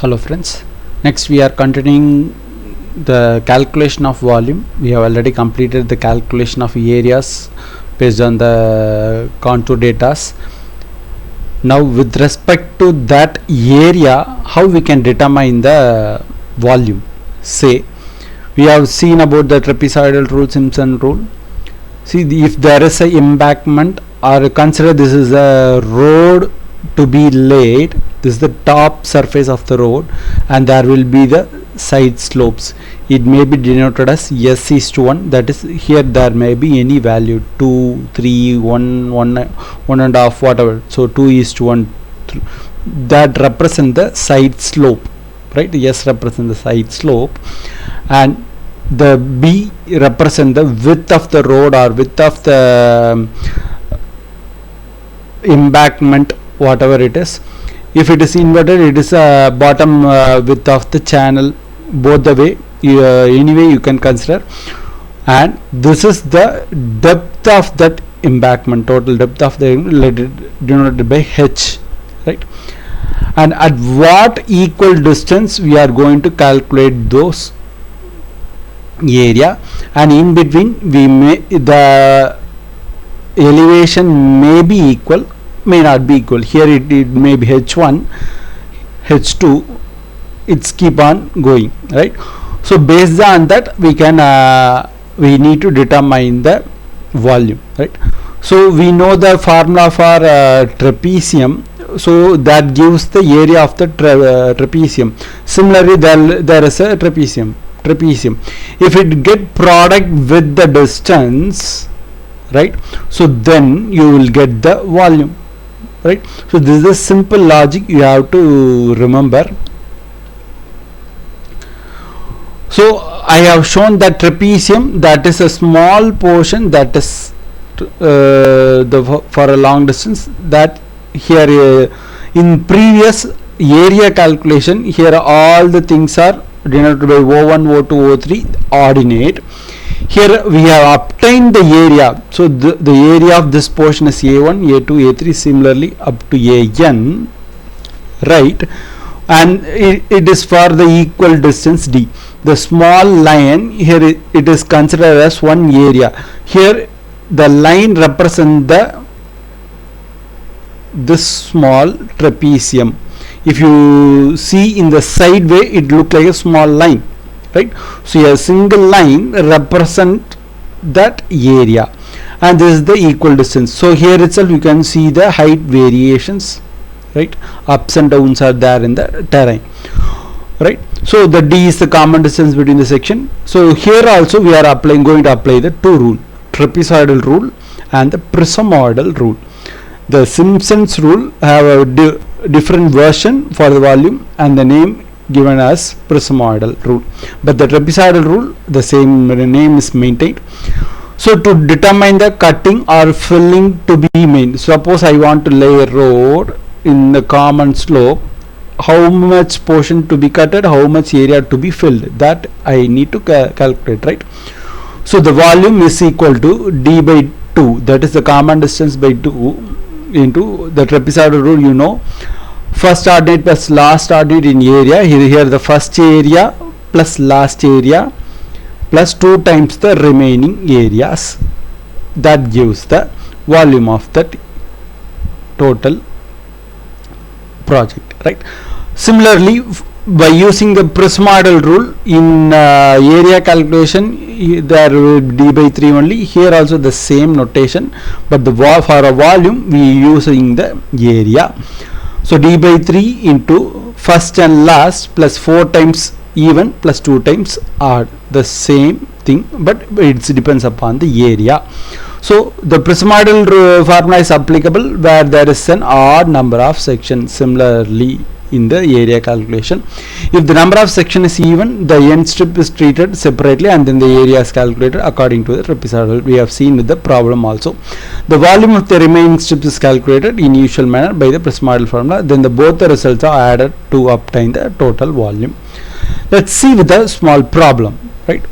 Hello friends, next we are continuing the calculation of volume. We have already completed the calculation of areas based on the contour datas. Now with respect to that area, how we can determine the volume? Say we have seen about the trapezoidal rule, Simpson rule. See, if there is a embankment, or consider this is a road to be laid, this is the top surface of the road, and there will be the side slopes. It may be denoted as S:1. That is, here there may be any value 2, 3, 1, 1.5, whatever. So 2:1. That represent the side slope, right? S represent the side slope, and the B represent the width of the road or width of the embankment, whatever it is. If it is inverted, it is a bottom width of the channel. Both the way, anyway you can consider. And this is the depth of that embankment, total depth of the denoted by H, right? And at what equal distance we are going to calculate those area, and in between we may, the elevation may be equal, may not be equal. Here it may be H1, H2, it's keep on going, right? So based on that we can we need to determine the volume, right? So we know the formula for trapezium, so that gives the area of the trapezium. Similarly, there is a trapezium. If it get product with the distance, right, so then you will get the volume, right? So this is a simple logic you have to remember. So I have shown that trapezium, that is a small portion, that is for a long distance. That here in previous area calculation, here all the things are denoted by O1, O2, O3 ordinate. Here we have obtained the area, so the area of this portion is A1, A2, A3, similarly up to AN, right? And it is for the equal distance D. The small line here, it is considered as one area. Here the line represents this small trapezium. If you see in the side way, it looks like a small line, right? So a single line represent that area, and this is the equal distance. So here itself you can see the height variations, right? Ups and downs are there in the terrain, right? So the D is the common distance between the section. So here also we are going to apply the two rule, trapezoidal rule and the prismoidal rule. The Simpson's rule have a different version for the volume and the name given as prismoidal rule, but the trapezoidal rule, the same name is maintained. So to determine the cutting or filling to be made, suppose I want to lay a road in the common slope, how much portion to be cutted, how much area to be filled, that I need to calculate, right? So the volume is equal to D by 2, that is the common distance by 2 into the trapezoidal rule. You know, first ordinate plus last ordinate in area. Here the first area plus last area plus 2 times the remaining areas. That gives the volume of that total project, right? Similarly, by using the prismoidal rule in area calculation, there will be D by 3 only. Here also the same notation, but for a volume we using the area. So D by 3 into first and last plus 4 times even plus 2 times odd, the same thing, but it depends upon the area. So the prismoidal formula is applicable where there is an odd number of sections. Similarly in the area calculation, if the number of section is even, the end strip is treated separately and then the area is calculated according to the trapezoidal. We have seen with the problem also. The volume of the remaining strips is calculated in usual manner by the prismoidal formula. Then both the results are added to obtain the total volume. Let's see with a small problem, right?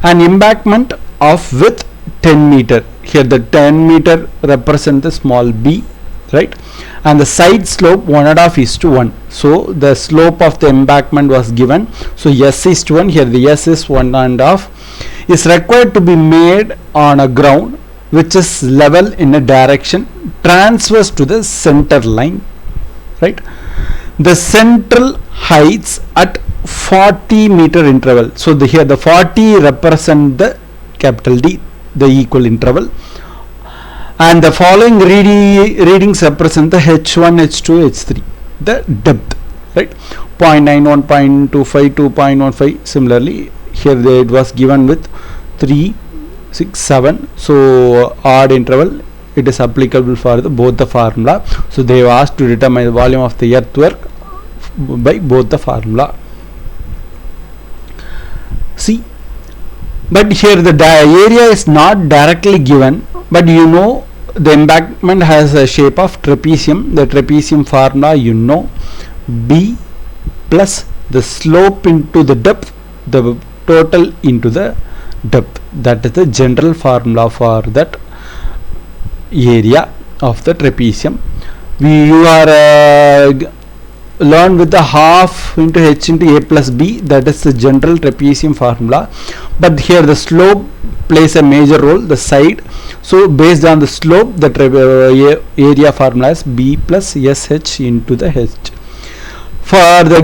An embankment of width 10 meter. Here the 10 meter represent the small b, right? And the side slope 1.5 is to 1. So the slope of the embankment was given. So S is to 1. Here the S is 1.5. Is required to be made on a ground which is level in a direction transverse to the center line, right? The central heights at 40 meter interval. So here the 40 represent the capital D, the equal interval, and the following readings represent the H1, H2, H3, the depth, right? 0.91, 0.25, 2.15. Similarly, here it was given with 3, 6, 7. So odd interval. It is applicable for both the formula. So they have asked to determine the volume of the earthwork by both the formula. See, but here the area is not directly given, but you know the embankment has a shape of trapezium. The trapezium formula you know, B plus the slope into the depth, the total into the depth. That is the general formula for that area of the trapezium. You are learned with the half into h into a plus b, that is the general trapezium formula. But here the slope plays a major role, the side. So based on the slope, the area formula is b plus sh into the h. For the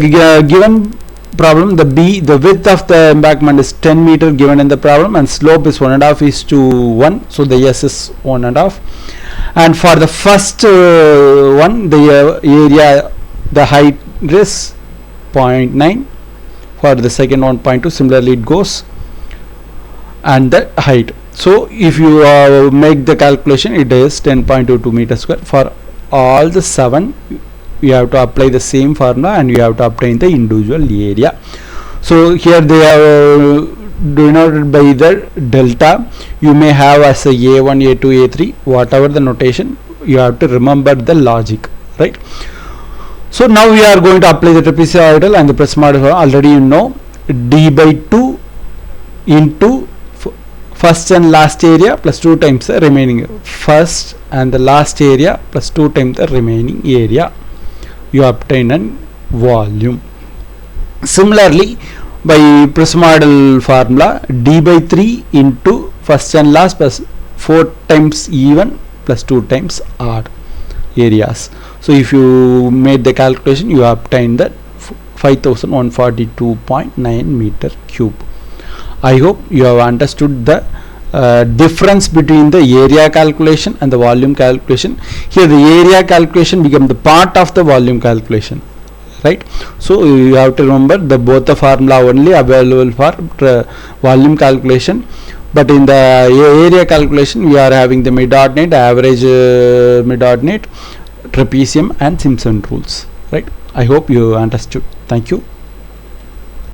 given problem, the width of the embankment is 10 meter given in the problem, and slope is 1.5 is to 1. So the s is 1.5. And for the first one, the area, the height is 0.9. For the second one, 0.2. Similarly it goes, and the height. So if you make the calculation, it is 10.22 meters square. For all the 7, you have to apply the same formula, and you have to obtain the individual area. So here they are denoted by the delta. You may have as a A1, A2, A3, whatever the notation. You have to remember the logic, right? So now we are going to apply the trapezoidal and the prismatic. Already you know, d by 2 into first and last area plus 2 times the remaining first and the last area plus 2 times the remaining area. You obtain a volume. Similarly, by prismoidal formula, d by 3 into first and last plus 4 times even plus 2 times odd areas. So if you made the calculation, you obtain that 5142.9 meter cube. I hope you have understood the difference between the area calculation and the volume calculation. Here the area calculation become the part of the volume calculation, right? So you have to remember the both the formula only available for volume calculation, but in the area calculation we are having the mid-ordinate, average mid-ordinate, trapezium and Simpson rules, right? I hope you understood. Thank you.